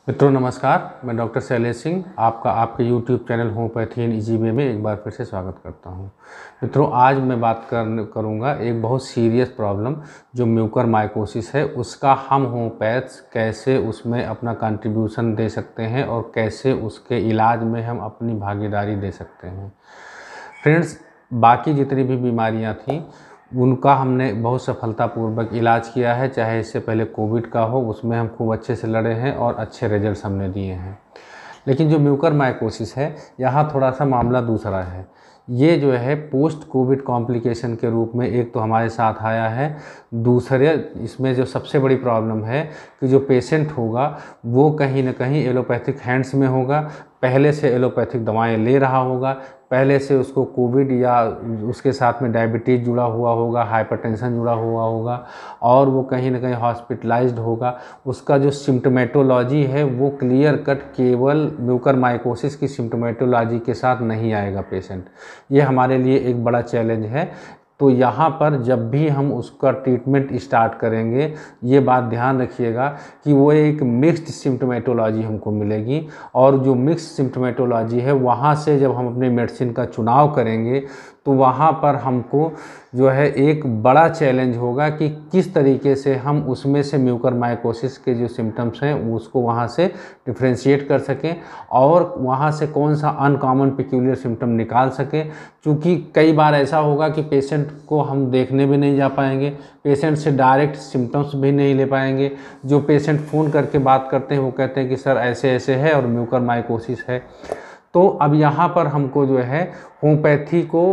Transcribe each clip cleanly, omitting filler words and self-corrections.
मित्रों नमस्कार, मैं डॉक्टर शैलेश सिंह आपका आपके YouTube channel homeopathy in easy way में एक बार फिर से स्वागत करता हूं। मित्रों आज मैं बात करूंगा एक बहुत सीरियस प्रॉब्लम जो म्यूकरमाइकोसिस है, उसका हम होम्योपैथ्स कैसे उसमें अपना कंट्रीब्यूशन दे सकते हैं और कैसे उसके इलाज में हम अपनी भागीदारी दे सकते हैं। फ्रेंड्स, बाकी जितनी भी बीमारियां थी उनका हमने बहुत सफलतापूर्वक इलाज किया है, चाहे इससे पहले कोविड का हो, उसमें हम खूब अच्छे से लड़े हैं और अच्छे रिजल्ट्स हमने दिए हैं। लेकिन जो म्यूकरमाइकोसिस है, यहाँ थोड़ा सा मामला दूसरा है। ये जो है पोस्ट कोविड कॉम्प्लिकेशन के रूप में एक तो हमारे साथ आया है। दूसरे इसमें जो सबसे बड़ी प्रॉब्लम है कि जो पेशेंट होगा वो कहीं ना कहीं एलोपैथिक हैंड्स में होगा, पहले से एलोपैथिक दवाएं ले रहा होगा, पहले से उसको कोविड या उसके साथ में डायबिटीज़ जुड़ा हुआ होगा, हाइपरटेंशन जुड़ा हुआ होगा और वो कहीं ना कहीं हॉस्पिटलाइज्ड होगा। उसका जो सिम्टोमेटोलॉजी है वो क्लियर कट केवल म्यूकरमाइकोसिस की सिम्टोमेटोलॉजी के साथ नहीं आएगा पेशेंट। ये हमारे लिए एक बड़ा चैलेंज है। तो यहाँ पर जब भी हम उसका ट्रीटमेंट स्टार्ट करेंगे, ये बात ध्यान रखिएगा कि वो एक मिक्स्ड सिम्टोमेटोलॉजी हमको मिलेगी और जो मिक्स्ड सिम्टोमेटोलॉजी है वहाँ से जब हम अपने मेडिसिन का चुनाव करेंगे तो वहाँ पर हमको जो है एक बड़ा चैलेंज होगा कि किस तरीके से हम उसमें से म्यूकरमाइकोसिस के जो सिम्टम्स हैं उसको वहाँ से डिफ्रेंशिएट कर सकें और वहाँ से कौन सा अनकॉमन पेक्यूलियर सिम्टम निकाल सकें। क्योंकि कई बार ऐसा होगा कि पेशेंट को हम देखने भी नहीं जा पाएंगे, पेशेंट से डायरेक्ट सिम्टम्स भी नहीं ले पाएंगे। जो पेशेंट फ़ोन करके बात करते हैं वो कहते हैं कि सर ऐसे ऐसे है और म्यूकरमाइकोसिस है। तो अब यहाँ पर हमको जो है होम्योपैथी को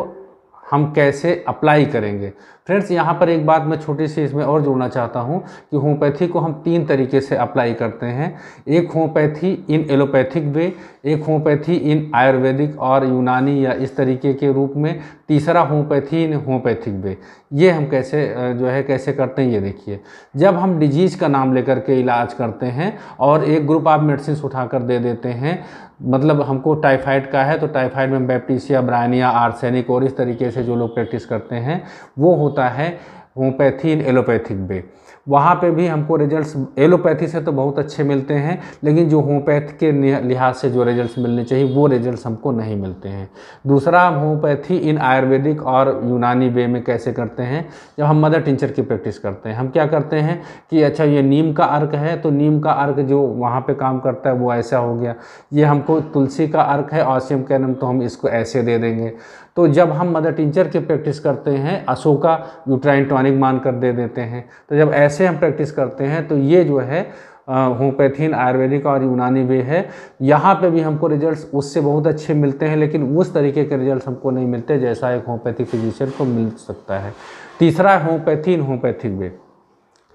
हम कैसे अप्लाई करेंगे। फ्रेंड्स, यहाँ पर एक बात मैं छोटी सी इसमें और जोड़ना चाहता हूँ कि होम्योपैथी को हम तीन तरीके से अप्लाई करते हैं। एक होम्योपैथी इन एलोपैथिक वे, एक होम्योपैथी इन आयुर्वेदिक और यूनानी या इस तरीके के रूप में, तीसरा होम्योपैथी इन होम्योपैथिक वे। ये हम कैसे जो है कैसे करते हैं ये देखिए। जब हम डिजीज़ का नाम लेकर के इलाज करते हैं और एक ग्रुप ऑफ मेडिसिन उठाकर दे देते हैं, मतलब हमको टाइफाइड का है तो टाइफाइड में बैप्टीसिया, ब्रायनिया, आर्सेनिक और इस तरीके से जो लोग प्रैक्टिस करते हैं वो होता है होम्योपैथी इन एलोपैथिक वे। वहाँ पे भी हमको रिजल्ट्स एलोपैथी से तो बहुत अच्छे मिलते हैं, लेकिन जो होम्योपैथी के लिहाज से जो रिजल्ट्स मिलने चाहिए वो रिजल्ट्स हमको नहीं मिलते हैं। दूसरा, होम्योपैथी इन आयुर्वेदिक और यूनानी वे में कैसे करते हैं। जब हम मदर टिंचर की प्रैक्टिस करते हैं, हम क्या करते हैं कि अच्छा ये नीम का अर्क है तो नीम का अर्क जो वहाँ पे काम करता है वो ऐसा हो गया, ये हमको तुलसी का अर्क है ऑसियम कैनम तो हम इसको ऐसे दे देंगे। तो जब हम मदर टिंचर की प्रैक्टिस करते हैं अशोका यूट्राइन टॉनिक मान कर दे देते हैं। तो जब ऐसे हम प्रैक्टिस करते हैं तो ये जो है होम्योपैथी आयुर्वेदिक और यूनानी वे है। यहाँ पे भी हमको रिजल्ट्स उससे बहुत अच्छे मिलते हैं, लेकिन उस तरीके के रिजल्ट्स हमको नहीं मिलते जैसा एक होम्योपैथिक फिजिशियन को मिल सकता है। तीसरा, होम्योपैथी इन होम्योपैथिक वे।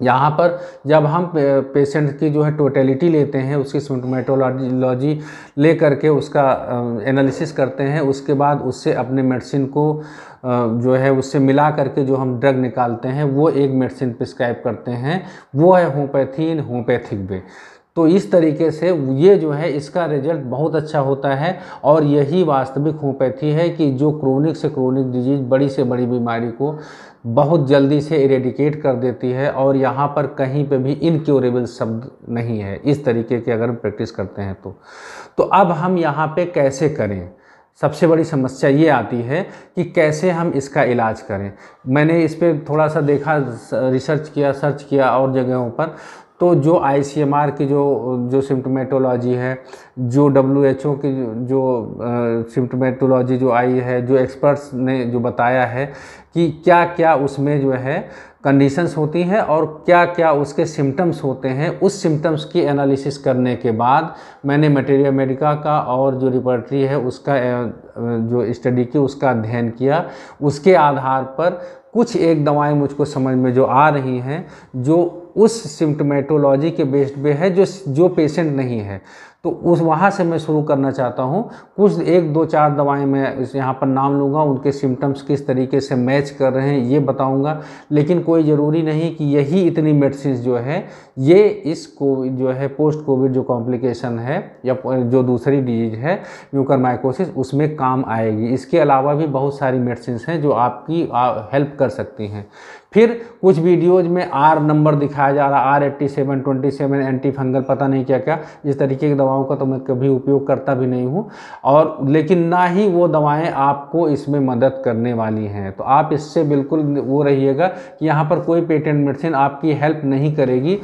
यहाँ पर जब हम पेशेंट की जो है टोटलिटी लेते हैं, उसकी सिम्टोमेटोलॉजी ले करके उसका एनालिसिस करते हैं, उसके बाद उससे अपने मेडिसिन को जो है उससे मिला करके जो हम ड्रग निकालते हैं वो एक मेडिसिन प्रिस्क्राइब करते हैं, वो है होम्योपैथी इन होम्योपैथिक वे। तो इस तरीके से ये जो है इसका रिजल्ट बहुत अच्छा होता है और यही वास्तविक होम्योपैथी है कि जो क्रोनिक से क्रोनिक डिजीज, बड़ी से बड़ी बीमारी को बहुत जल्दी से इरेडिकेट कर देती है और यहाँ पर कहीं पे भी इनक्योरेबल शब्द नहीं है इस तरीके के अगर हम प्रैक्टिस करते हैं तो अब हम यहाँ पे कैसे करें। सबसे बड़ी समस्या ये आती है कि कैसे हम इसका इलाज करें। मैंने इस पर थोड़ा सा देखा, रिसर्च किया, सर्च किया और जगहों पर, तो जो ICMR की जो सिम्टोमेटोलॉजी है, जो WHO की जो सिम्टोमेटोलॉजी जो आई है, जो एक्सपर्ट्स ने जो बताया है कि क्या क्या उसमें जो है कंडीशंस होती हैं और क्या क्या उसके सिम्टम्स होते हैं, उस सिम्टम्स की एनालिसिस करने के बाद मैंने मटेरिया मेडिका का और जो रिपर्टरी है उसका जो स्टडी की उसका अध्ययन किया। उसके आधार पर कुछ एक दवाएं मुझको समझ में जो आ रही हैं जो उस सिम्टोमेटोलॉजी के बेस्ड पे है जो पेशेंट नहीं है, तो उस वहाँ से मैं शुरू करना चाहता हूँ। कुछ 1, 2, 4 दवाएं मैं इस यहाँ पर नाम लूँगा, उनके सिम्टम्स किस तरीके से मैच कर रहे हैं ये बताऊँगा। लेकिन कोई ज़रूरी नहीं कि यही इतनी मेडिसिन जो है ये इस कोविड जो है पोस्ट कोविड जो कॉम्प्लिकेशन है या जो दूसरी डिजीज है म्यूकरमाइकोसिस उसमें काम आएगी। इसके अलावा भी बहुत सारी मेडिसिन हैं जो आपकी हेल्प कर सकती हैं। फिर कुछ वीडियोज में आर नंबर दिखाया जा रहा, R87, 27 एंटी फंगल पता नहीं क्या क्या, इस तरीके की दवाओं का तो मैं कभी उपयोग करता भी नहीं हूँ, और लेकिन ना ही वो दवाएं आपको इसमें मदद करने वाली हैं। तो आप इससे बिल्कुल वो रहिएगा कि यहाँ पर कोई पेटेंट मेडिसिन आपकी हेल्प नहीं करेगी।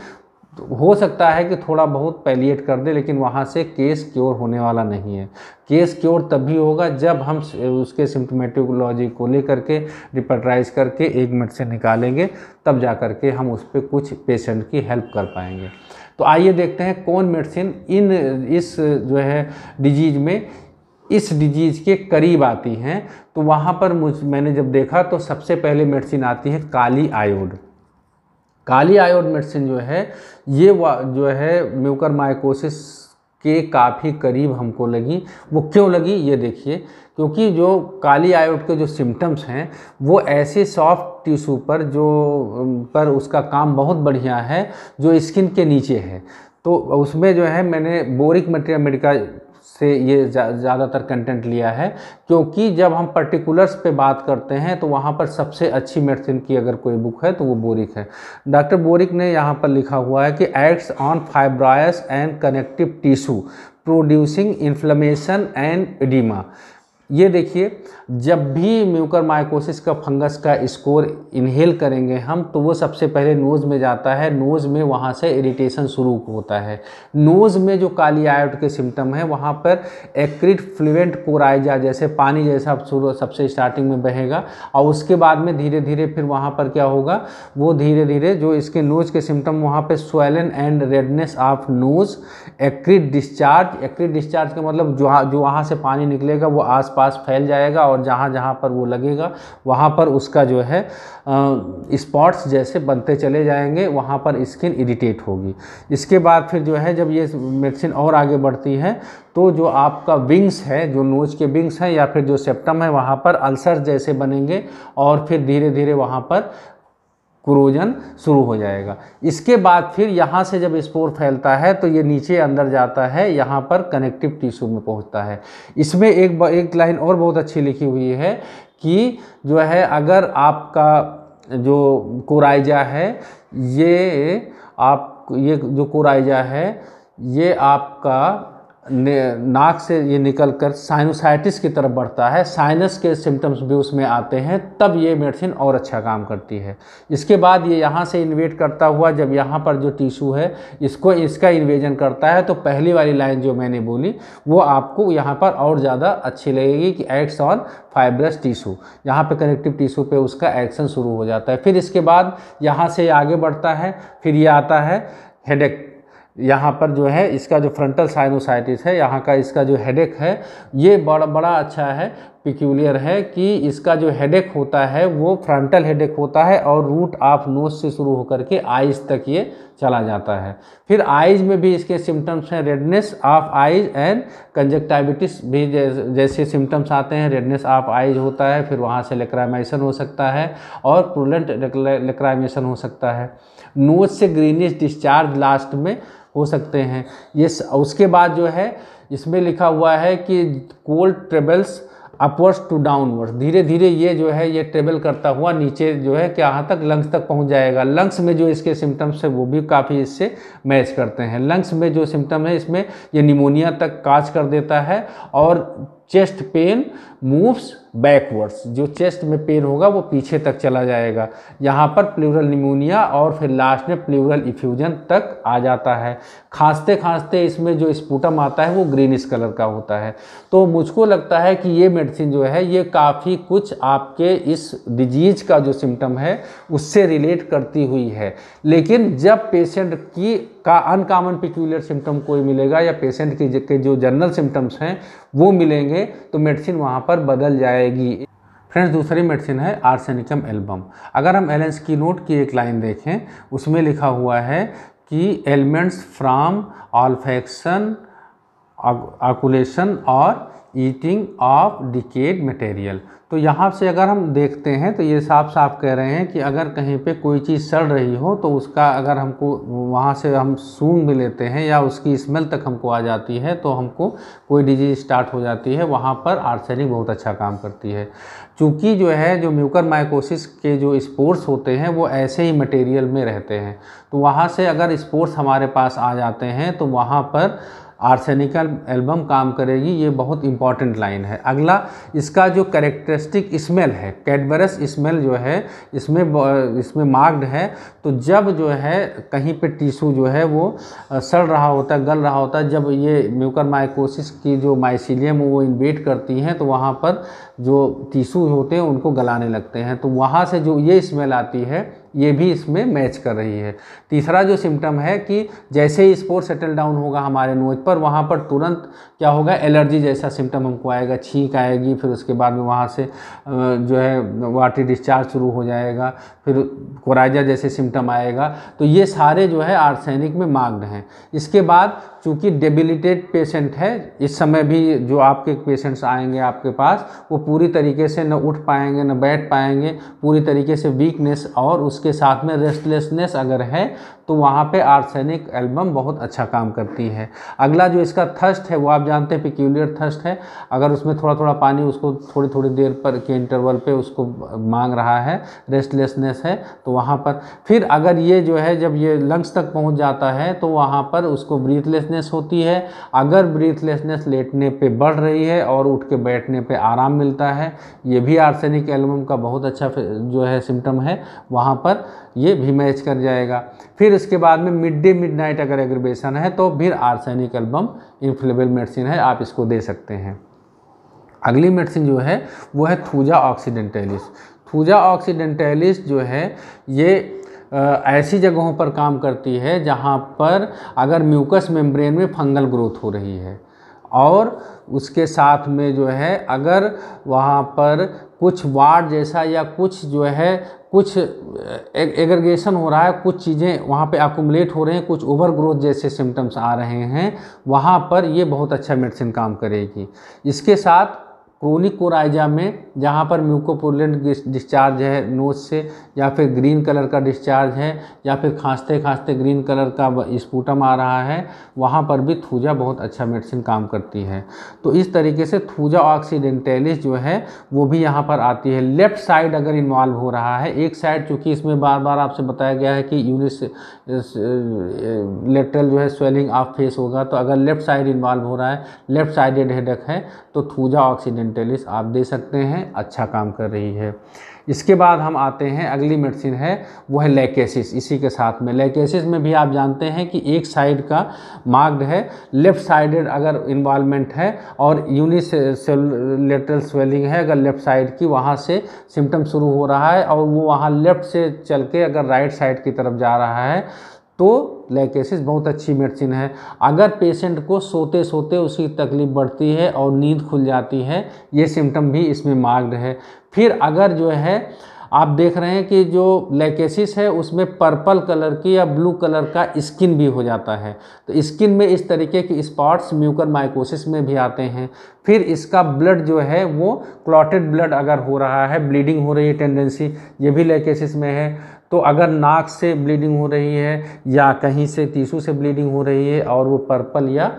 तो हो सकता है कि थोड़ा बहुत पैलिएट कर दे, लेकिन वहाँ से केस क्योर होने वाला नहीं है। केस क्योर तभी होगा जब हम उसके सिम्टोमेटोलॉजी को लेकर के रिपर्टराइज करके एक मेडिसिन निकालेंगे, तब जा कर के हम उस पर कुछ पेशेंट की हेल्प कर पाएंगे। तो आइए देखते हैं कौन मेडिसिन इस जो है डिजीज में, इस डिजीज के करीब आती हैं। तो वहाँ पर मैंने जब देखा तो सबसे पहले मेडिसिन आती है काली आयोड। काली आयोड मेडिसिन जो है ये जो है म्यूकरमाइकोसिस के काफ़ी करीब हमको लगी। वो क्यों लगी ये देखिए, क्योंकि जो काली आयोड के जो सिम्टम्स हैं वो ऐसे सॉफ्ट टिश्यू पर उसका काम बहुत बढ़िया है जो स्किन के नीचे है। तो उसमें जो है मैंने बोरिक मेडिका से ये ज़्यादातर कंटेंट लिया है, क्योंकि जब हम पर्टिकुलर्स पे बात करते हैं तो वहाँ पर सबसे अच्छी मेडिसिन की अगर कोई बुक है तो वो बोरिक है। डॉक्टर बोरिक ने यहाँ पर लिखा हुआ है कि acts on fibrous and connective tissue producing inflammation and oedema. ये देखिए, जब भी म्यूकरमाइकोसिस का फंगस का स्कोर इनहेल करेंगे हम तो वो सबसे पहले नोज़ में जाता है, नोज़ में वहाँ से इरिटेशन शुरू होता है। नोज़ में जो काली आयोड के सिम्टम है वहाँ पर एक्रिड फ्लुएंट कोराइजा जैसे पानी जैसा सबसे स्टार्टिंग में बहेगा, और उसके बाद में धीरे धीरे फिर वहाँ पर क्या होगा, वो धीरे धीरे जो इसके नोज़ के सिम्टम वहाँ पर swelling and redness of nose, acrid discharge. Acrid discharge का मतलब जो वहाँ से पानी निकलेगा वो आसपास फैल जाएगा, और जहाँ जहाँ पर वो लगेगा वहाँ पर उसका जो है स्पॉट्स जैसे बनते चले जाएंगे, वहाँ पर स्किन इरिटेट होगी। इसके बाद फिर जो है जब ये मेडिसिन और आगे बढ़ती है तो जो आपका विंग्स है, जो नोज के विंग्स हैं या फिर जो सेप्टम है वहाँ पर अल्सर जैसे बनेंगे, और फिर धीरे धीरे वहाँ पर क्रोजन शुरू हो जाएगा। इसके बाद फिर यहाँ से जब स्पोर फैलता है तो ये नीचे अंदर जाता है, यहाँ पर कनेक्टिव टिश्यू में पहुँचता है। इसमें एक लाइन और बहुत अच्छी लिखी हुई है कि जो है अगर आपका जो कोराइजा है ये जो कोराइजा है ये आपका नाक से ये निकलकर साइनोसाइटिस की तरफ बढ़ता है, साइनस के सिम्टम्स भी उसमें आते हैं, तब ये मेडिसिन और अच्छा काम करती है। इसके बाद ये यहाँ से इन्वेट करता हुआ जब यहाँ पर जो टिश्यू है इसका इन्वेजन करता है, तो पहली वाली लाइन जो मैंने बोली वो आपको यहाँ पर और ज़्यादा अच्छी लगेगी कि एक्ट्स ऑन फाइब्रस टिश्यू, यहाँ पे कनेक्टिव टिश्यू पे उसका एक्शन शुरू हो जाता है। फिर इसके बाद यहाँ से आगे बढ़ता है, फिर ये आता है हेडेक। यहाँ पर जो है इसका जो फ्रंटल साइनोसाइटिस है, यहाँ का इसका जो हेडेक है ये बड़ा अच्छा है, पिक्यूलियर है कि इसका जो हेडेक होता है वो फ्रंटल हेडेक होता है और रूट ऑफ नोज से शुरू होकर के आइज़ तक ये चला जाता है। फिर आइज़ में भी इसके सिम्टम्स हैं, रेडनेस ऑफ आइज़ एंड कंजक्टिविटिस भी जैसे सिम्टम्स आते हैं, रेडनेस ऑफ आइज़ होता है, फिर वहाँ से लेक्राइमेशन हो सकता है और प्रूलेंट लेक्राइमेशन हो सकता है। नोज से ग्रीनिश डिस्चार्ज लास्ट में हो सकते हैं। ये उसके बाद जो है इसमें लिखा हुआ है कि cold travels upwards to downwards, धीरे धीरे ये जो है ये ट्रेवल करता हुआ नीचे जो है यहाँ तक लंग्स तक पहुँच जाएगा। लंग्स में जो इसके सिम्टम्स है वो भी काफ़ी इससे मैच करते हैं। लंग्स में जो सिम्टम है इसमें ये निमोनिया तक काज कर देता है, और चेस्ट पेन मूव्स बैकवर्ड्स, जो चेस्ट में पेन होगा वो पीछे तक चला जाएगा, यहाँ पर प्लूरल निमोनिया और फिर लास्ट में प्लूरल इफ्यूजन तक आ जाता है। खांसते खांसते इसमें जो स्पूटम आता है वो ग्रीनिश कलर का होता है। तो मुझको लगता है कि ये मेडिसिन जो है ये काफ़ी कुछ आपके इस डिजीज का जो सिम्टम है उससे रिलेट करती हुई है। लेकिन जब पेशेंट का अनकॉमन पिक्यूलियर सिम्टम कोई मिलेगा या पेशेंट के जो जनरल सिम्टम्स हैं वो मिलेंगे तो मेडिसिन वहाँ पर बदल जाएगी। फ्रेंड्स, दूसरी मेडिसिन है आर्सेनिकम एल्बम। अगर हम एलेंस की नोट की एक लाइन देखें उसमें लिखा हुआ है कि एलिमेंट्स फ्रॉम ऑल्फैक्शन, आकुलेशन और ईटिंग ऑफ डिकेड मटेरियल। तो यहाँ से अगर हम देखते हैं तो ये साफ साफ कह रहे हैं कि अगर कहीं पे कोई चीज़ सड़ रही हो तो उसका अगर हमको वहाँ से हम सूंघ भी लेते हैं या उसकी स्मेल तक हमको आ जाती है तो हमको कोई डिजीज स्टार्ट हो जाती है, वहाँ पर आर्सेनिक बहुत अच्छा काम करती है। चूँकि जो है जो म्यूकरमाइकोसिस के जो स्पोर्स होते हैं वो ऐसे ही मटेरियल में रहते हैं, तो वहाँ से अगर स्पोर्स हमारे पास आ जाते हैं तो वहाँ पर आर्सेनिकल एल्बम काम करेगी। ये बहुत इंपॉर्टेंट लाइन है। अगला, इसका जो कैरेक्टरिस्टिक स्मेल है, कैडबरस स्मेल जो है इसमें मार्क्ड है। तो जब जो है कहीं पे टिश्यू जो है वो सड़ रहा होता है, गल रहा होता है, जब ये म्यूकरमाइकोसिस की जो माइसीलियम वो इन्वेड करती हैं तो वहाँ पर जो टिश्यू होते हैं उनको गलाने लगते हैं, तो वहाँ से जो ये स्मेल आती है ये भी इसमें मैच कर रही है। तीसरा जो सिम्टम है कि जैसे ही स्पोर सेटल डाउन होगा हमारे नोज पर, वहाँ पर तुरंत क्या होगा, एलर्जी जैसा सिम्टम हमको आएगा, छींक आएगी, फिर उसके बाद में वहाँ से जो है वाटरी डिस्चार्ज शुरू हो जाएगा, फिर कोराइजा जैसे सिम्टम आएगा। तो ये सारे जो है आर्सेनिक में मार्क्ड हैं। इसके बाद चूँकि डेबिलिटेड पेशेंट है, इस समय भी जो आपके पेशेंट्स आएंगे आपके पास वो पूरी तरीके से न उठ पाएंगे न बैठ पाएंगे, पूरी तरीके से वीकनेस और उसके साथ में रेस्टलेसनेस अगर है तो वहाँ पे आर्सेनिक एल्बम बहुत अच्छा काम करती है। अगला जो इसका थर्स्ट है वो आप जानते हैं पिक्यूलियर थर्स्ट है। अगर उसमें थोड़ा थोड़ा पानी उसको थोड़ी थोड़ी देर पर के इंटरवल पे उसको मांग रहा है, रेस्टलेसनेस है, तो वहाँ पर फिर अगर ये जो है जब ये लंग्स तक पहुँच जाता है तो वहाँ पर उसको ब्रीथलेसनेस होती है। अगर ब्रीथलेसनेस लेटने पे बढ़ रही है और उठ के बैठने पे आराम मिलता है, ये भी आर्सेनिक एल्बम का बहुत अच्छा जो है सिम्टम है, वहाँ पर ये भी मैच कर जाएगा। फिर इसके बाद में मिड डे मिड नाइट अगर एग्रीवेशन है तो फिर आर्सेनिक एल्बम इन्फ्लेमेबल मेडिसिन है, आप इसको दे सकते हैं। अगली मेडिसिन जो है वो है थूजा ऑक्सीडेंटैलिस। थूजा ऑक्सीडेंटैलिस जो है ये ऐसी जगहों पर काम करती है जहाँ पर अगर म्यूकस मेम्ब्रेन में फंगल ग्रोथ हो रही है और उसके साथ में जो है अगर वहाँ पर कुछ वार्ड जैसा या कुछ जो है कुछ एग्रीगेशन हो रहा है, कुछ चीज़ें वहाँ पे अकुमुलेट हो रहे हैं, कुछ ओवर ग्रोथ जैसे सिम्टम्स आ रहे हैं, वहाँ पर ये बहुत अच्छा मेडिसिन काम करेगी। इसके साथ क्रोनिक कोराइजा में जहाँ पर म्यूकोपुलेंट डिस्चार्ज है नोज से, या फिर ग्रीन कलर का डिस्चार्ज है, या फिर खांसते खांसते ग्रीन कलर का स्पूटम आ रहा है, वहाँ पर भी थूजा बहुत अच्छा मेडिसिन काम करती है। तो इस तरीके से थूजा ऑक्सीडेंटैलिस जो है वो भी यहाँ पर आती है। लेफ्ट साइड अगर इन्वॉल्व हो रहा है, एक साइड चूँकि इसमें बार बार आपसे बताया गया है कि यूनिस लेटरल जो है स्वेलिंग ऑफ फेस होगा, तो अगर लेफ्ट साइड इन्वॉल्व हो रहा है, लेफ्ट साइडेड हेडेक है, तो थूजा ऑक्सीडेंटैलिस आप दे सकते हैं, अच्छा काम कर रही है। इसके बाद हम आते हैं, अगली मेडिसिन है वो है लैकेसिस। इसी के साथ में लैकेसिस में भी आप जानते हैं कि एक साइड का मार्क्ड है, लेफ्ट साइडेड अगर इन्वॉल्वमेंट है और यूनिलेटरल स्वेलिंग है अगर लेफ्ट साइड की, वहाँ से सिम्टम शुरू हो रहा है और वो वहाँ लेफ्ट से चल के अगर राइट साइड की तरफ जा रहा है तो लैकेसिस बहुत अच्छी मेडिसिन है। अगर पेशेंट को सोते सोते उसकी तकलीफ़ बढ़ती है और नींद खुल जाती है, ये सिम्टम भी इसमें मार्क्ड है। फिर अगर जो है आप देख रहे हैं कि जो लैकेसिस है उसमें पर्पल कलर की या ब्लू कलर का स्किन भी हो जाता है, तो स्किन में इस तरीके की स्पॉट्स म्यूकरमाइकोसिस में भी आते हैं। फिर इसका ब्लड जो है वो क्लॉटेड ब्लड अगर हो रहा है, ब्लीडिंग हो रही है टेंडेंसी, ये भी लैकेसिस में है। तो अगर नाक से ब्लीडिंग हो रही है या कहीं से टिश्यू से ब्लीडिंग हो रही है और वो पर्पल या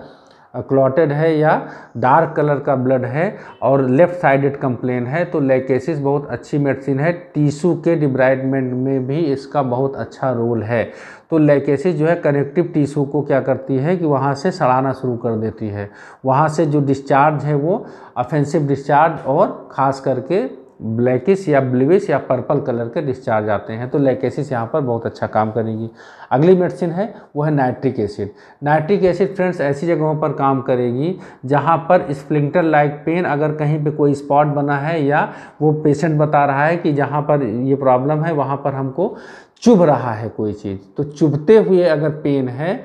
क्लॉटेड है या डार्क कलर का ब्लड है और लेफ़्ट साइडेड कंप्लेन है, तो लैकेसिस बहुत अच्छी मेडिसिन है। टिश्यू के डिब्राइडमेंट में भी इसका बहुत अच्छा रोल है। तो लैकेसिस जो है कनेक्टिव टिश्यू को क्या करती है कि वहाँ से सड़ाना शुरू कर देती है, वहाँ से जो डिस्चार्ज है वो ऑफेंसिव डिस्चार्ज और ख़ास करके ब्लैकिश या ब्लूइश या पर्पल कलर के डिस्चार्ज आते हैं, तो लैकेसिस यहाँ पर बहुत अच्छा काम करेगी। अगली मेडिसिन है वो है nitric acid. Nitric acid friends ऐसी जगहों पर काम करेगी जहाँ पर स्प्लिंटर लाइक पेन, अगर कहीं पे कोई स्पॉट बना है या वो पेशेंट बता रहा है कि जहाँ पर ये प्रॉब्लम है वहाँ पर हमको चुभ रहा है कोई चीज़, तो चुभते हुए अगर पेन है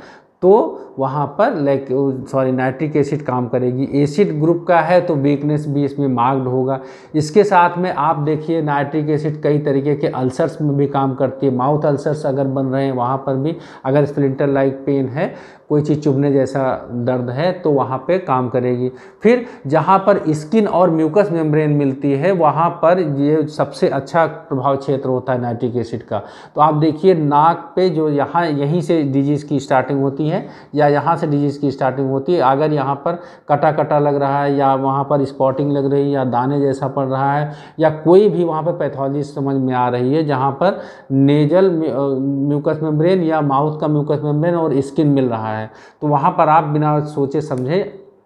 तो वहाँ पर नाइट्रिक एसिड काम करेगी। एसिड ग्रुप का है तो वीकनेस भी इसमें मार्क्ड होगा। इसके साथ में आप देखिए नाइट्रिक एसिड कई तरीके के अल्सर्स में भी काम करती है। माउथ अल्सर्स अगर बन रहे हैं वहाँ पर भी, अगर स्प्लिंटर लाइक पेन है, कोई चीज़ चुभने जैसा दर्द है, तो वहाँ पे काम करेगी। फिर जहाँ पर स्किन और म्यूकस मेम्ब्रेन मिलती है वहाँ पर ये सबसे अच्छा प्रभाव क्षेत्र होता है नाइट्रिक एसिड का। तो आप देखिए नाक पे जो यहीं से डिजीज़ की स्टार्टिंग होती है या यहाँ से डिजीज़ की स्टार्टिंग होती है, अगर यहाँ पर कटा कटा लग रहा है या वहाँ पर स्पॉटिंग लग रही है या दाने जैसा पड़ रहा है या कोई भी वहाँ पर पैथोलॉजी समझ में आ रही है जहाँ पर नेजल म्यूकस मेम्ब्रेन या माउथ का म्यूकस मेम्ब्रेन और स्किन मिल रहा है, तो वहाँ पर आप बिना सोचे समझे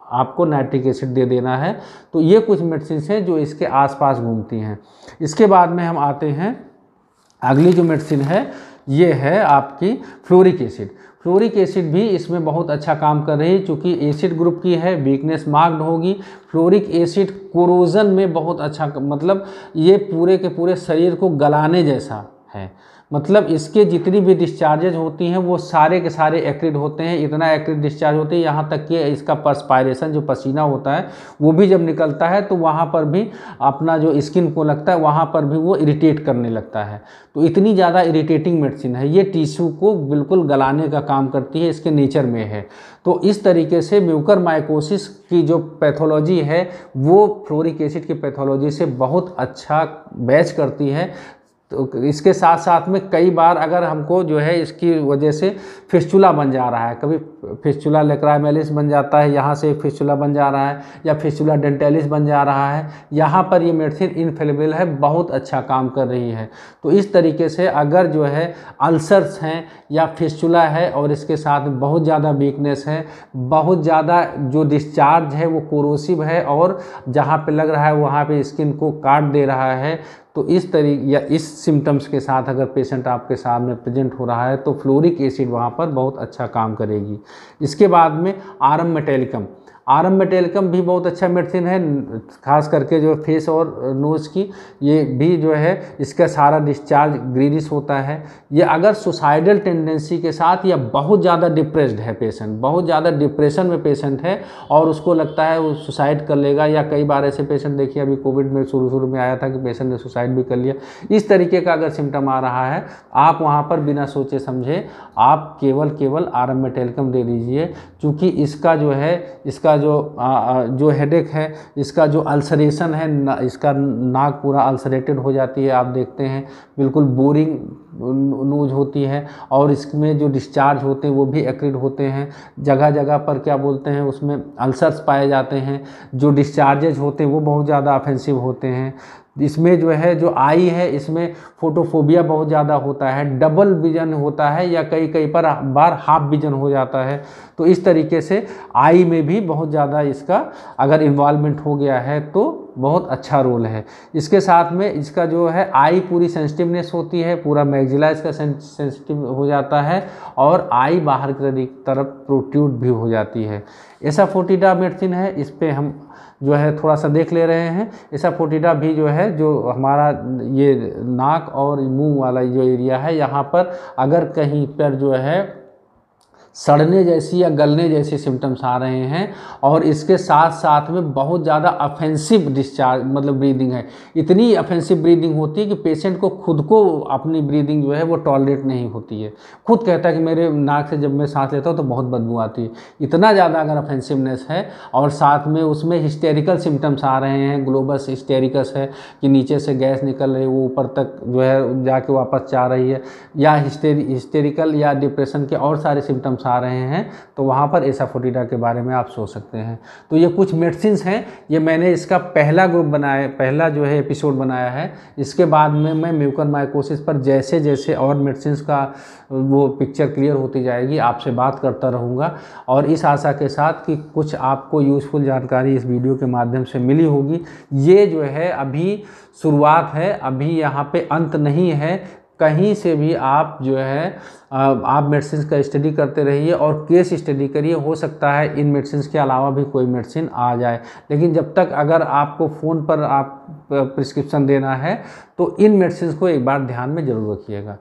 आपको नाइट्रिक एसिड दे देना है। तो ये कुछ मेडिसिन हैं जो इसके आसपास घूमती हैं। इसके बाद में हम आते हैं, अगली जो मेडिसिन है ये है आपकी फ्लोरिक एसिड। फ्लोरिक एसिड भी इसमें बहुत अच्छा काम कर रही है, चूँकि एसिड ग्रुप की है, वीकनेस मार्क्ड होगी। फ्लोरिक एसिड कोरोजन में बहुत अच्छा, मतलब ये पूरे के पूरे शरीर को गलाने जैसा है। मतलब इसके जितनी भी डिस्चार्जेज होती हैं वो सारे के सारे एक्रिड होते हैं, इतना एक्रिड डिस्चार्ज होते हैं, यहाँ तक कि इसका पर्सपायरेशन जो पसीना होता है वो भी जब निकलता है तो वहाँ पर भी अपना जो स्किन को लगता है वहाँ पर भी वो इरिटेट करने लगता है। तो इतनी ज़्यादा इरिटेटिंग मेडिसिन है, ये टिश्यू को बिल्कुल गलाने का काम करती है, इसके नेचर में है। तो इस तरीके से म्यूकरमाइकोसिस की जो पैथोलॉजी है वो फ्लोरिक एसिड की पैथोलॉजी से बहुत अच्छा मैच करती है। तो इसके साथ साथ में कई बार अगर हमको जो है इसकी वजह से फिस्चुला बन जा रहा है, कभी फिस्चुला लेक्राइमेलिस बन जाता है, यहाँ से फिस्चुला बन जा रहा है, या फिस्चुला डेंटेलिस बन जा रहा है, यहाँ पर ये मेडिसिन इनफेलेबल है, बहुत अच्छा काम कर रही है। तो इस तरीके से अगर जो है अल्सर्स हैं या फिस्चुला है और इसके साथ बहुत ज़्यादा वीकनेस है, बहुत ज़्यादा जो डिस्चार्ज है वो कोरोसिव है और जहाँ पे लग रहा है वहाँ पे स्किन को काट दे रहा है, तो इस तरीके या इस सिम्टम्स के साथ अगर पेशेंट आपके सामने प्रेजेंट हो रहा है तो फ्लोरिक एसिड वहाँ पर बहुत अच्छा काम करेगी। इसके बाद में आरम मेटेलिकम, आरम मेटेलिकम भी बहुत अच्छा मेडिसिन है, खास करके जो फेस और नोज़ की, ये भी जो है इसका सारा डिस्चार्ज ग्रीनिश होता है। ये अगर सुसाइडल टेंडेंसी के साथ या बहुत ज़्यादा डिप्रेस्ड है पेशेंट, बहुत ज़्यादा डिप्रेशन में पेशेंट है और उसको लगता है वो सुसाइड कर लेगा, या कई बार ऐसे पेशेंट देखिए अभी कोविड में शुरू में आया था कि पेशेंट ने सुसाइड भी कर लिया, इस तरीके का अगर सिम्टम आ रहा है आप वहाँ पर बिना सोचे समझे आप केवल आरम मेटेलिकम दे दीजिए, क्योंकि इसका जो है इसका जो हेडेक है, इसका जो अल्सरेशन है, इसका नाक पूरा अल्सरेटेड हो जाती है, आप देखते हैं बिल्कुल बोरिंग नोज होती है और इसमें जो डिस्चार्ज होते हैं वो भी एक्रिड होते हैं, जगह जगह पर क्या बोलते हैं उसमें अल्सर्स पाए जाते हैं, जो डिस्चार्जेज होते हैं वो बहुत ज़्यादा ऑफेंसिव होते हैं। इसमें जो है जो आई है इसमें फोटोफोबिया बहुत ज़्यादा होता है, डबल विजन होता है या कई बार हाफ विजन हो जाता है। तो इस तरीके से आई में भी बहुत ज़्यादा इसका अगर इन्वॉल्वमेंट हो गया है तो बहुत अच्छा रोल है। इसके साथ में इसका जो है आई पूरी सेंसिटिवनेस होती है, पूरा मैग्जिला इसका सेंसिटिव हो जाता है और आई बाहर की तरफ प्रोट्रूड भी हो जाती है। एसाफोटिडा मेडिसिन है, इस पे हम जो है थोड़ा सा देख ले रहे हैं। एसाफोटिडा भी जो है जो हमारा ये नाक और मुंह वाला जो एरिया है यहाँ पर अगर कहीं पर जो है सड़ने जैसी या गलने जैसे सिम्टम्स आ रहे हैं और इसके साथ साथ में बहुत ज़्यादा ऑफेंसिव डिस्चार्ज मतलब ब्रीदिंग है, इतनी ऑफेंसिव ब्रीदिंग होती है कि पेशेंट को खुद को अपनी ब्रीदिंग जो है वो टॉलरेट नहीं होती है, खुद कहता है कि मेरे नाक से जब मैं सांस लेता हूँ तो बहुत बदबू आती है, इतना ज़्यादा अगर ऑफेंसिवनेस है और साथ में उसमें हिस्टेरिकल सिम्टम्स आ रहे हैं, ग्लोबस हिस्टेरिकस है कि नीचे से गैस निकल रही है वो ऊपर तक जो है जाके वापस जा रही है, या हिस्टेरिकल या डिप्रेशन के और सारे सिम्टम्स आ रहे हैं, तो वहाँ पर एसाफोटिडा के बारे में आप सोच सकते हैं। तो ये कुछ मेडिसिन हैं, ये मैंने इसका पहला ग्रुप बनाया, पहला जो है एपिसोड बनाया है। इसके बाद में मैं म्यूकरमाइकोसिस पर जैसे जैसे और मेडिसिन का वो पिक्चर क्लियर होती जाएगी आपसे बात करता रहूँगा, और इस आशा के साथ कि कुछ आपको यूज़फुल जानकारी इस वीडियो के माध्यम से मिली होगी। ये जो है अभी शुरुआत है, अभी यहाँ पे अंत नहीं है, कहीं से भी आप जो है आप मेडिसिन का स्टडी करते रहिए और केस स्टडी करिए, हो सकता है इन मेडिसिन के अलावा भी कोई मेडिसिन आ जाए, लेकिन जब तक अगर आपको फ़ोन पर आप प्रिस्क्रिप्शन देना है तो इन मेडिसिन को एक बार ध्यान में ज़रूर रखिएगा।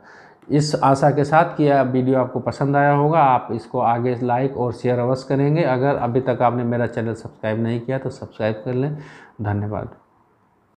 इस आशा के साथ कि यह वीडियो आपको पसंद आया होगा, आप इसको आगे लाइक और शेयर अवश्य करेंगे। अगर अभी तक आपने मेरा चैनल सब्सक्राइब नहीं किया तो सब्सक्राइब कर लें। धन्यवाद।